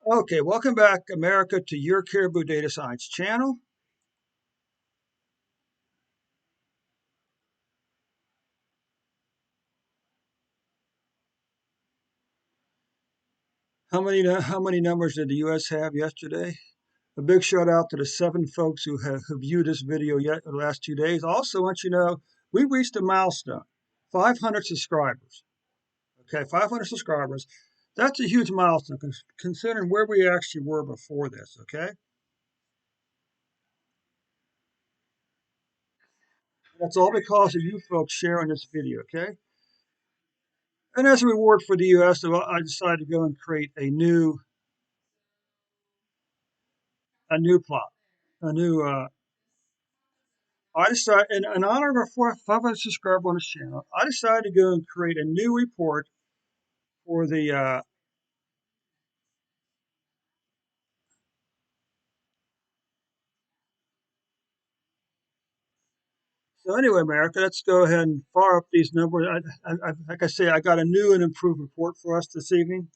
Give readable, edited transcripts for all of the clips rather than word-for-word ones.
Okay, welcome back, America, to your Caribou Data Science channel. How many numbers did the U.S. have yesterday? A big shout out to the 7 folks who viewed this video yet the last 2 days. Also, want you to know we reached a milestone, 500 subscribers. Okay, 500 subscribers. That's a huge milestone considering where we actually were before this. Okay, that's all because of you folks sharing this video. Okay. And as a reward for the U.S., I decided to go and create a new plot, a new. I decided, in honor of our 500 subscribers on this channel, I decided to go and create a new report for the. So anyway, America, let's go ahead and fire up these numbers. Like I say, I got a new and improved report for us this evening.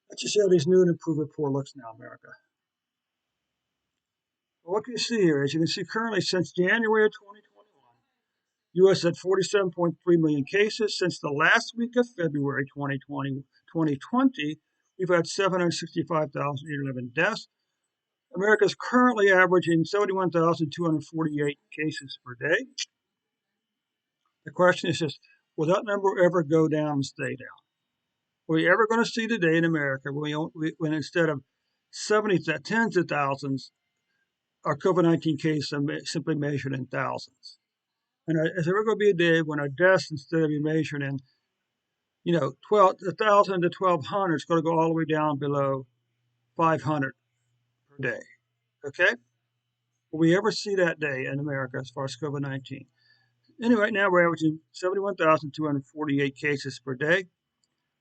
Let's just see how this new and improved report looks now, America. Well, what can you see here? As you can see, currently since January of 2021, U.S. had 47.3 million cases. Since the last week of February 2020, we've had 765,811 deaths. America is currently averaging 71,248 cases per day. The question is just, will that number ever go down and stay down? Are we ever going to see the day in America when instead of 70 tens of thousands, our COVID-19 cases are simply measured in thousands? And is there ever going to be a day when our deaths, instead of being measured in 1,000 to 1,200, it's going to go all the way down below 500 per day? Okay? Will we ever see that day in America as far as COVID-19? Anyway, right now we're averaging 71,248 cases per day,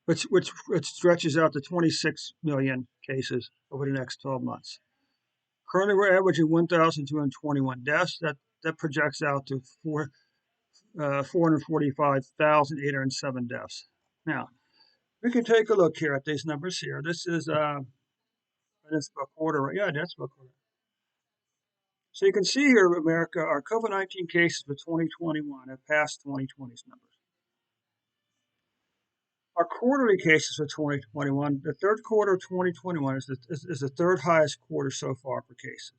which stretches out to 26 million cases over the next 12 months. Currently, we're averaging 1,221 deaths. That projects out to 445,807 deaths. Now, we can take a look here at these numbers here. This is this book order. Yeah, that's book order. So you can see here, America, our COVID-19 cases for 2021 have passed 2020's numbers. Our quarterly cases for 2021, the third quarter of 2021 is the third highest quarter so far for cases.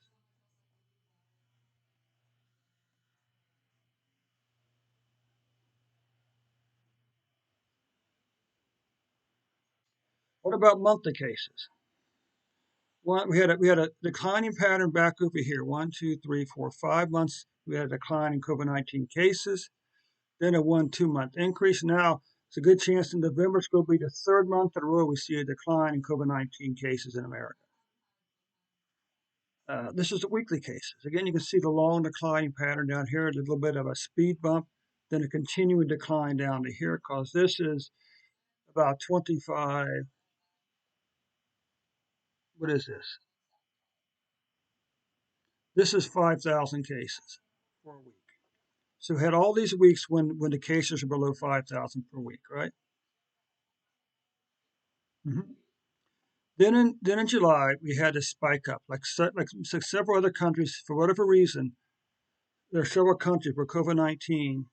What about monthly cases? We had a declining pattern back over here. 1, 2, 3, 4, 5 months. We had a decline in COVID-19 cases, then a 1, 2 month increase. Now it's a good chance in November it's going to be the third month in a row we see a decline in COVID-19 cases in America. This is the weekly cases. Again, you can see the long declining pattern down here, a little bit of a speed bump, then a continuing decline down to here, because this is about 25. What is this? This is 5,000 cases for a week. So we had all these weeks when the cases are below 5,000 per week, right? Mm-hmm. Then in July we had a spike up, like several other countries for whatever reason. There are several countries where COVID-19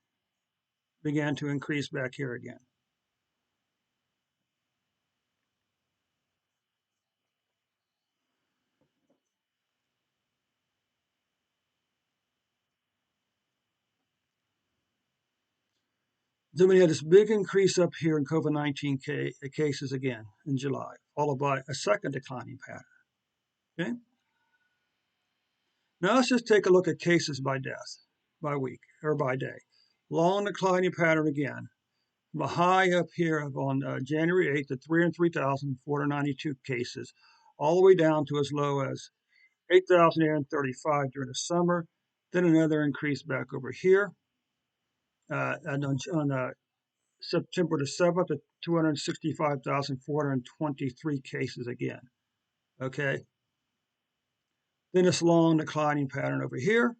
began to increase back here again. Then we had this big increase up here in COVID-19 cases again in July, followed by a second declining pattern. Okay. Now let's just take a look at cases by death, by week or by day. Long declining pattern again. From a high up here on January 8th at 303,492 cases, all the way down to as low as 8,835 during the summer. Then another increase back over here. And on September the 7th at 265,423 cases again. Okay. Then this long declining pattern over here.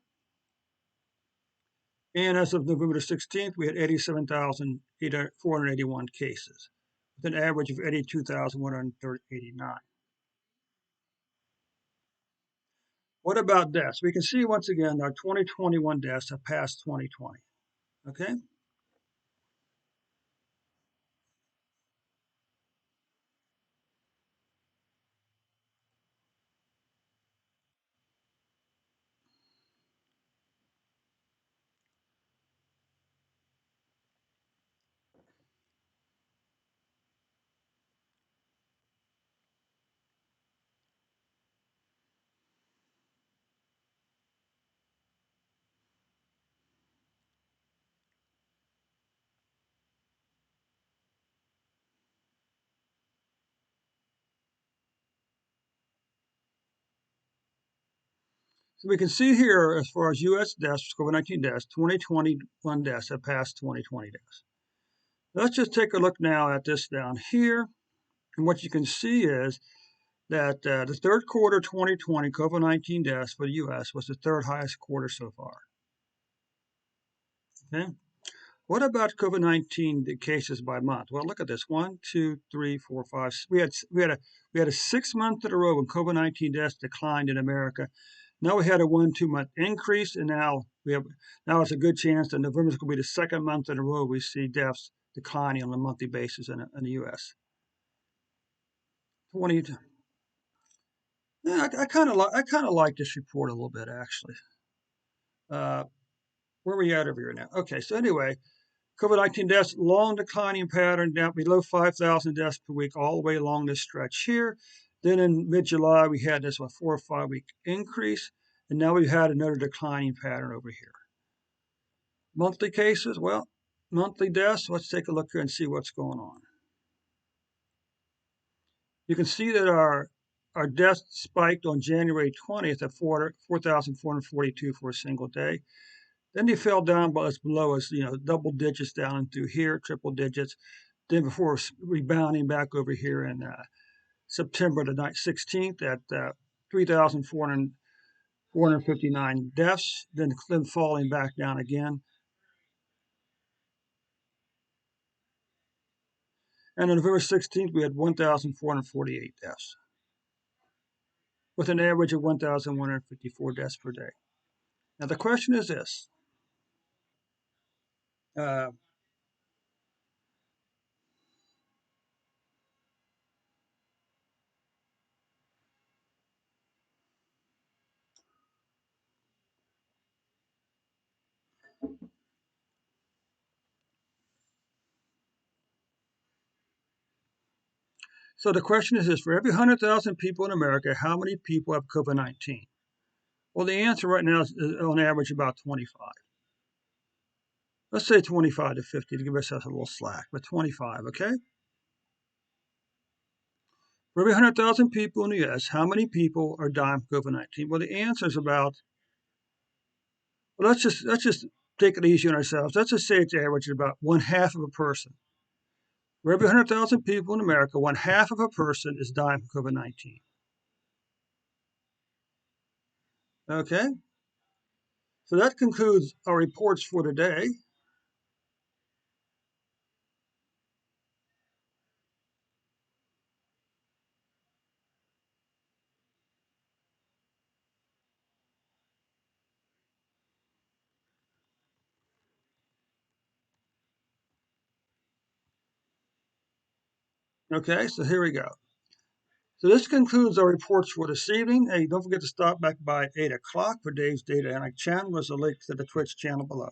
And as of November 16th, we had 87,481 cases, with an average of 82,189. What about deaths? We can see once again our 2021 deaths have passed 2020. Okay? So we can see here, as far as U.S. deaths, COVID-19 deaths, 2021 deaths have passed 2020 deaths. Let's just take a look now at this down here. And what you can see is that the third quarter 2020 COVID-19 deaths for the U.S. was the third highest quarter so far. Okay. What about COVID-19 cases by month? Well, look at this: 1, 2, 3, 4, 5. We had a 6 month in a row when COVID-19 deaths declined in America. Now we had a 1-2 month increase, and now it's a good chance that November is going to be the second month in a row we see deaths declining on a monthly basis in the U.S. 20. Yeah, I kind of like this report a little bit actually. Uh, where are we at over here now? Okay, so anyway, COVID-19 deaths, long declining pattern down below 5,000 deaths per week all the way along this stretch here. Then in mid-July, we had this 4 or 5 week increase, and now we've had another declining pattern over here. Monthly cases, well, monthly deaths, let's take a look here and see what's going on. You can see that our deaths spiked on January 20th at 4,442 for a single day. Then they fell down as below as double digits down and through here, triple digits. Then before rebounding back over here in September the 16th at 3,459 deaths, then falling back down again. And on November 16th, we had 1,448 deaths, with an average of 1,154 deaths per day. Now the question is this. Uh, so the question is this: for every 100,000 people in America, how many people have COVID-19? Well, the answer right now is on average about 25. Let's say 25 to 50 to give ourselves a little slack, but 25, okay? For every 100,000 people in the U.S., how many people are dying from COVID-19? Well, the answer is about. Well, let's just take it easy on ourselves. Let's just say it's average about one half of a person. For every 100,000 people in America, one half of a person is dying from COVID-19. Okay, so that concludes our reports for today. Okay, so here we go. So this concludes our reports for this evening. Hey, don't forget to stop back by 8 o'clock for Dave's Data Analytics channel. There's a link to the Twitch channel below.